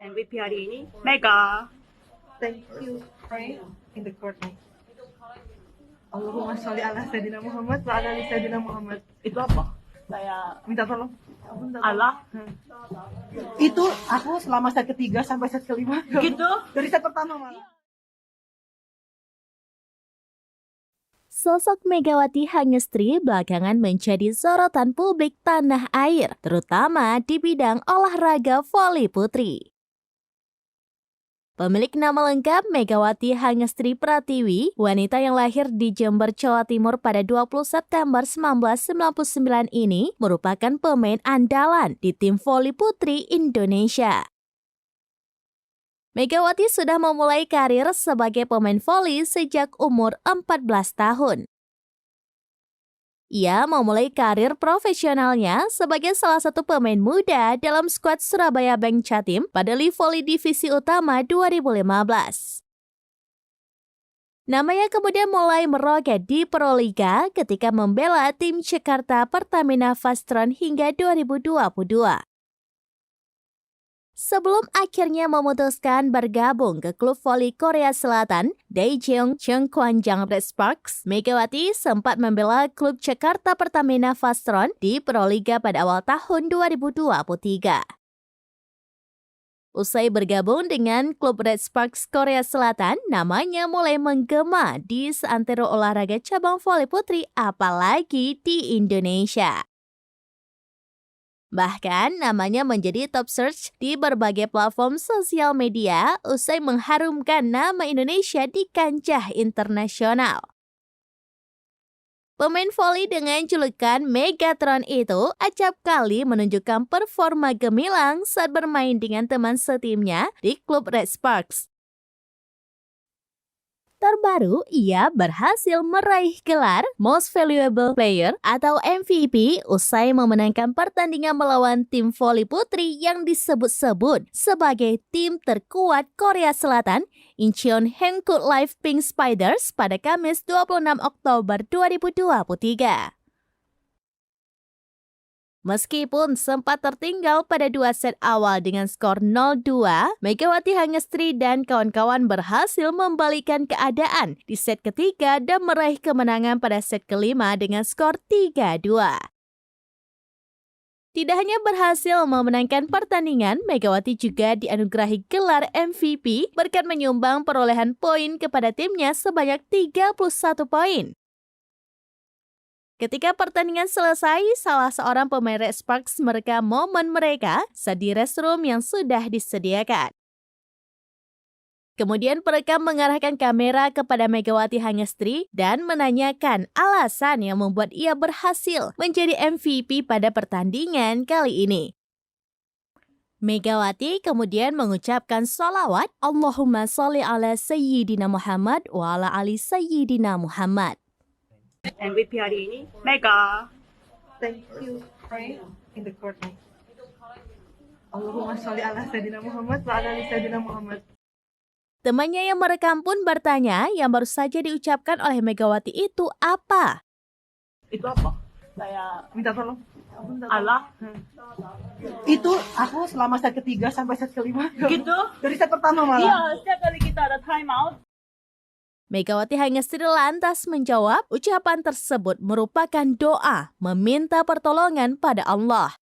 MVP hari ini Mega. Thank you. Pray in the court. Allahumma sholli ala Sayyidina Muhammad wa ala ali Sayyidina Muhammad. Itu apa? Saya Minta tolong. Aku minta tolong. Allah. Itu aku selama set ketiga sampai set kelima. Gitu. Dari set pertama malah. Sosok Megawati Hangestri belakangan menjadi sorotan publik tanah air, terutama di bidang olahraga voli putri. Pemilik nama lengkap Megawati Hangestri Pratiwi, wanita yang lahir di Jember, Jawa Timur pada 20 September 1999 ini merupakan pemain andalan di tim voli putri Indonesia. Megawati sudah memulai karir sebagai pemain voli sejak umur 14 tahun. Ia memulai karir profesionalnya sebagai salah satu pemain muda dalam skuad Surabaya Bank Jatim pada Liga Voli Divisi Utama 2015. Namanya kemudian mulai meroket di Proliga ketika membela tim Jakarta Pertamina Vastron hingga 2022. Sebelum akhirnya memutuskan bergabung ke klub voli Korea Selatan, Daejeong Jeongkwanjang Red Sparks, Megawati sempat membela klub Jakarta Pertamina Vastron di Proliga pada awal tahun 2023. Usai bergabung dengan klub Red Sparks Korea Selatan, namanya mulai menggema di seantero olahraga cabang voli putri, apalagi di Indonesia. Bahkan namanya menjadi top search di berbagai platform sosial media usai mengharumkan nama Indonesia di kancah internasional. Pemain voli dengan julukan Megatron itu acap kali menunjukkan performa gemilang saat bermain dengan teman setimnya di klub Red Sparks. Terbaru, ia berhasil meraih gelar Most Valuable Player atau MVP usai memenangkan pertandingan melawan tim voli putri yang disebut-sebut sebagai tim terkuat Korea Selatan, Incheon Hankuk Live Pink Spiders pada Kamis 26 Oktober 2023. Meskipun sempat tertinggal pada 2 set awal dengan skor 0-2, Megawati Hangestri dan kawan-kawan berhasil membalikkan keadaan di set ketiga dan meraih kemenangan pada set kelima dengan skor 3-2. Tidak hanya berhasil memenangkan pertandingan, Megawati juga dianugerahi gelar MVP berkat menyumbang perolehan poin kepada timnya sebanyak 31 poin. Ketika pertandingan selesai, salah seorang pemain Red Sparks merekam momen mereka saat di restroom yang sudah disediakan. Kemudian perekam mengarahkan kamera kepada Megawati Hangestri dan menanyakan alasan yang membuat ia berhasil menjadi MVP pada pertandingan kali ini. Megawati kemudian mengucapkan sholawat Allahumma sholli ala Sayyidina Muhammad wa ala ali Sayyidina Muhammad. MVP hari ini Mega. Thank you. Pray in the court. Allahumma sholli ala Sayyidina Muhammad wa ala ali Sayyidina Muhammad. Temannya yang merekam pun bertanya yang baru saja diucapkan oleh Megawati itu apa? Itu apa? Saya Minta tolong. Aku minta tolong. Allah. Itu aku selama set ketiga sampai set kelima. Gitu. Dari set pertama malah. Iya, setiap kali kita ada time out. Megawati Hangestri lantas menjawab ucapan tersebut merupakan doa meminta pertolongan pada Allah.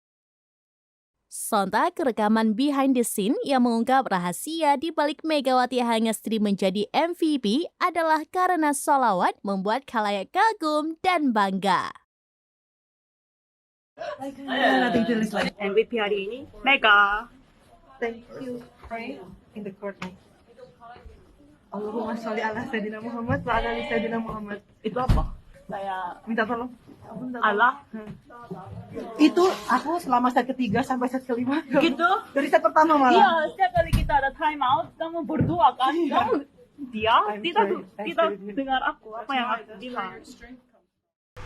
Sontak rekaman behind the scene yang mengungkap rahasia di balik Megawati Hangestri menjadi MVP adalah karena sholawat membuat khalayak kagum dan bangga. Nothing to lose like. MVP hari ini Mega. Thank you. Pray in the court. Allahumma sholli ala Sayyidina Muhammad wa ala ali Sayyidina Muhammad. Itu apa? Saya Minta tolong. Aku minta tolong. Allah. Itu aku selama set ketiga sampai set kelima. Gitu. Dari set pertama malah. Iya, setiap kali kita ada time out, kamu berdua kan? Kamu tidak dengar aku apa yang aku bilang.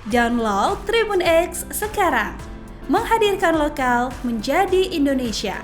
Download Tribun X sekarang, menghadirkan lokal menjadi Indonesia.